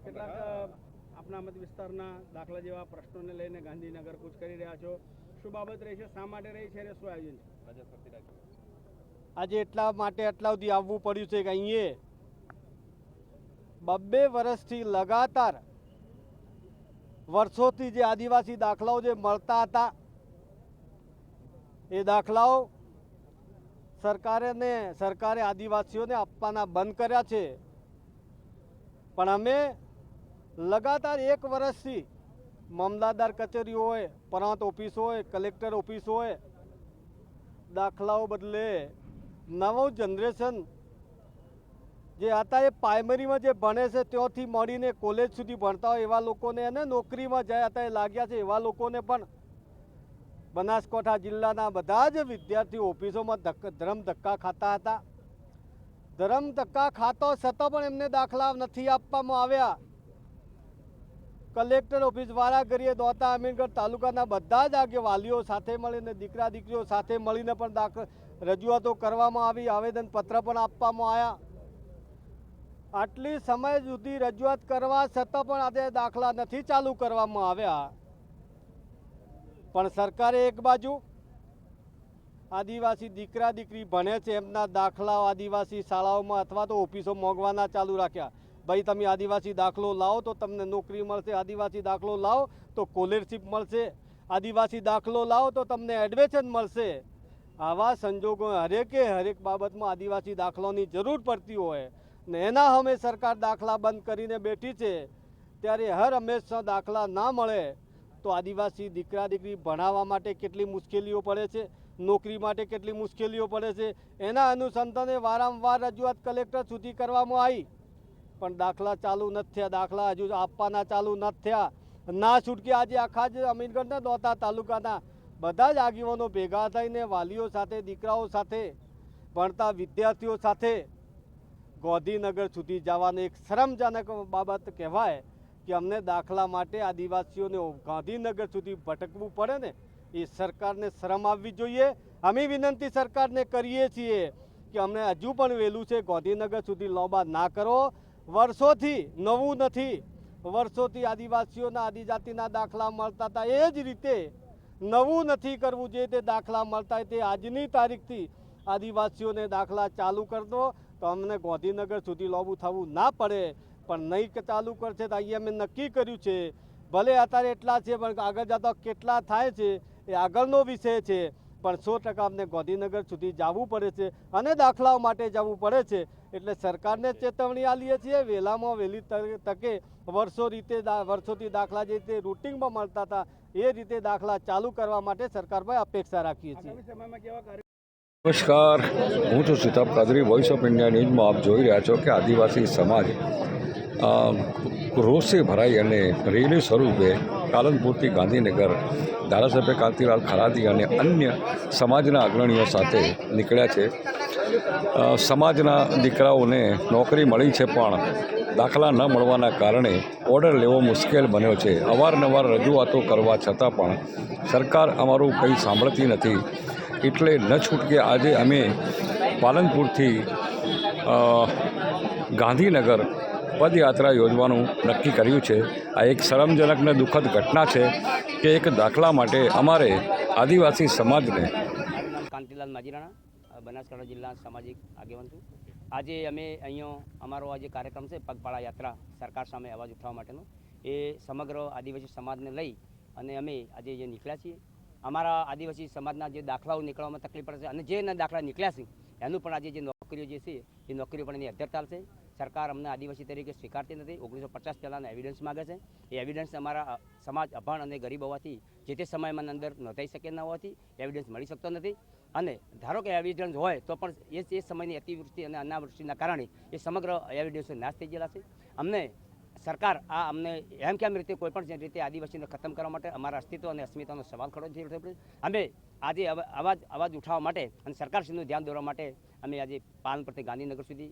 કેટલાક આપના મત વિસ્તારના દાખલા જેવા પ્રશ્નોને લઈને ગાંધીનગર કૂચ કરી રહ્યા છો, શું બાબત રહી છે, શા માટે રહી છે અને શું આયોજન છે? આજે એટલા માટે આટલા સુધી આવવું પડ્યું છે કે અહીંયા 2 વર્ષથી લગાતાર વર્ષોથી જે આદિવાસી દાખલાઓ જે મળતા હતા એ દાખલાઓ સરકારે આદિવાસીઓને આપવાના બંધ કર્યા છે. પણ અમે લગાતાર 1 વર્ષથી મામલતદાર કચેરીઓ હોય, પ્રાંત ઓફિસ હોય, કલેક્ટર ઓફિસ હોય, દાખલાઓ બદલે નવું જનરેશન જે હતા એ પ્રાઇમરીમાં જે ભણે છે ત્યાંથી મળીને કોલેજ સુધી ભણતા હોય એવા લોકોને અને નોકરીમાં જાય હતા એ લાગ્યા છે એવા લોકોને પણ બનાસકાંઠા જિલ્લાના બધા જ વિદ્યાર્થીઓ ઓફિસોમાં ધરમ ધક્કા ખાતા હતા. ધરમ ધક્કા ખાતો છતાં પણ એમને દાખલા નથી આપવામાં આવ્યા. કલેક્ટર ઓફિસ વારાઘડીએ દોતા અમીરગઢ તાલુકાના બધા જ આગેવાલીઓ સાથે મળીને દીકરા દીકરીઓ સાથે મળીને પણ રજૂઆતો કરવામાં આવી, આવેદનપત્ર પણ આપવામાં આવ્યા. આટલી સમય સુધી રજૂઆત કરવા છતાં પણ આજે દાખલા નથી ચાલુ કરવામાં આવ્યા. પણ સરકારે એક બાજુ આદિવાસી દીકરા દીકરી ભણે છે એમના દાખલાઓ આદિવાસી શાળાઓમાં અથવા તો ઓફિસો મોંઘવાના ચાલુ રાખ્યા. ભાઈ તમે આદિવાસી દાખલો લાવો તો તમને નોકરી મળશે, આદિવાસી દાખલો લાવો તો સ્કોલરશીપ મળશે, આદિવાસી દાખલો લાવો તો તમને એડમિશન મળશે. આવા સંજોગો હરેક બાબતમાં આદિવાસી દાખલાની જરૂર પડતી હોય ને એના સામે સરકાર દાખલા બંધ કરીને બેઠી છે. ત્યારે હર હંમેશા દાખલા ના મળે તો આદિવાસી દીકરા દીકરી ભણાવવા માટે કેટલી મુશ્કેલીઓ પડે છે, નોકરી માટે કેટલી મુશ્કેલીઓ પડે છે. એના અનુસંધાને વારંવાર રજૂઆત કલેક્ટર સુધી કરવામાં આવી પણ દાખલા ચાલુ નથી થયા, દાખલા હજુ આપવાના ચાલુ નથી થયા. ના છૂટકે આજે આખા જ અમીરગઢના દોતા તાલુકાના બધા જ આગેવાનો ભેગા થઈને વાલીઓ સાથે, દીકરાઓ સાથે, ભણતા વિદ્યાર્થીઓ સાથે ગાંધીનગર સુધી જવાની એક શરમજનક બાબત કહેવાય કે અમને દાખલા માટે આદિવાસીઓને ગાંધીનગર સુધી ભટકવું પડે ને એ સરકારને શરમ આવવી જોઈએ. અમે વિનંતી સરકારને કરીએ છીએ કે અમને હજુ પણ વહેલું છે, ગાંધીનગર સુધી લાંબા ના કરો. વર્ષોથી નવું નથી, વર્ષોથી આદિવાસીઓના આદિજાતિના દાખલા મળતા હતા એ જ રીતે નવું નથી કરવું. જે તે દાખલા મળતા તે આજની તારીખથી આદિવાસીઓને દાખલા ચાલુ કરી દો તો અમને ગાંધીનગર સુધી લાંબુ થવું ના પડે. પણ નહીં ચાલુ કરશે તો અહીંયા અમે નક્કી કર્યું છે, ભલે અત્યારે એટલા છે પણ આગળ જતા કેટલા થાય છે એ આગળનો વિષય છે. પણ 100% અમને ગાંધીનગર સુધી જવું પડે છે અને દાખલાઓ માટે જવું પડે છે. એટલે સરકારને ચેતવણી આપીએ છીએ વહેલામાં વહેલી તકે વર્ષોથી દાખલા જે રીતે રૂટિનમાં મળતા હતા એ રીતે દાખલા ચાલુ કરવા માટે સરકાર પર અપેક્ષા રાખીએ છીએ. નમસ્કાર, હું છું Sitab Kadri, voice of India ન્યૂઝમાં આપ જોઈ રહ્યા છો કે આદિવાસી સમાજ રોષે ભરાઈ અને રેલી સ્વરૂપે પાલનપુરથી ગાંધીનગર ધારાસભ્ય કાંતિલાલ ખરાદી અને અન્ય સમાજના અગ્રણીઓ સાથે નીકળ્યા છે. સમાજના દીકરાઓને નોકરી મળી છે પણ દાખલા ન મળવાના કારણે ઓર્ડર લેવો મુશ્કેલ બન્યો છે. અવારનવાર રજૂઆતો કરવા છતાં પણ સરકાર અમારું કંઈ સાંભળતી નથી. એટલે ન છૂટકે આજે અમે પાલનપુરથી ગાંધીનગર પદયાત્રા યોજવાનું નક્કી કર્યું છે. આ એક શરમજનક ને દુઃખદ ઘટના છે કે એક દાખલા માટે અમારે આદિવાસી સમાજને. કાંતિલાલ માજીરાણા, બનાસકાંઠા જિલ્લા સામાજિક આગેવાન છું. આજે અમે અહીંયા અમારો આ જે કાર્યક્રમ છે પગપાળા યાત્રા સરકાર સામે અવાજ ઉઠાવવા માટેનો, એ સમગ્ર આદિવાસી સમાજને લઈ અને અમે આજે જે નીકળ્યા છીએ. અમારા આદિવાસી સમાજના જે દાખલાઓ નીકળવામાં તકલીફ પડે છે અને જે દાખલા નીકળ્યા છે એનું પણ આજે જે નોકરીઓ જે છે એ નોકરીઓ પણ એની અધ્યર ચાલશે. સરકાર અમને આદિવાસી તરીકે સ્વીકારતી નથી. 1950 પહેલાંનો એવિડન્સ માગે છે. એ એવિડન્સ અમારા સમાજ અભણ અને ગરીબ હોવાથી જે તે સમયમાં અંદર નોંધાઈ શકે ન હોવાથી એવિડન્સ મળી શકતો નથી. અને ધારો કે એવિડન્સ હોય તો પણ એ સમયની અતિવૃષ્ટિ અને અનાવૃષ્ટિના કારણે એ સમગ્ર એવિડન્સો નાશ થઈ ગયેલા છે. અમને સરકાર અમને એમ કેમ રીતે કોઈપણ રીતે આદિવાસીને ખતમ કરવા માટે અમારા અસ્તિત્વ અને અસ્મિતાનો સવાલ ખડો થઈ રહ્યો છે. અમે આજે અવાજ ઉઠાવવા માટે અને સરકારશ્રીનું ધ્યાન દોરવા માટે અમે આજે પાલનપુરથી ગાંધીનગર સુધી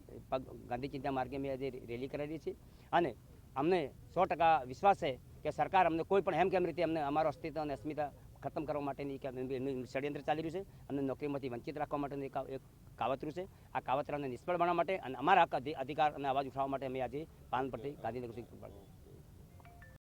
ગાંધી ચિંતા માર્ગે અમે આજે રેલી કરાવી છીએ. અને અમને 100% વિશ્વાસ છે કે સરકાર અમને કોઈ પણ એમ કેમ રીતે અમને અમારો અસ્તિત્વ અને અસ્મિતા ખતમ કરવા માટેની ષડયંત્ર ચાલી રહ્યું છે. અમને નોકરીમાંથી વંચિત રાખવા માટેનું એક કાવતરું છે. આ કાવતરાને નિષ્ફળ બનાવવા માટે અને અમારા હક અધિકાર અને અવાજ ઉઠાવવા માટે અમે આજે પાન પરથી ગાંધીનગર સુધી પગપાળા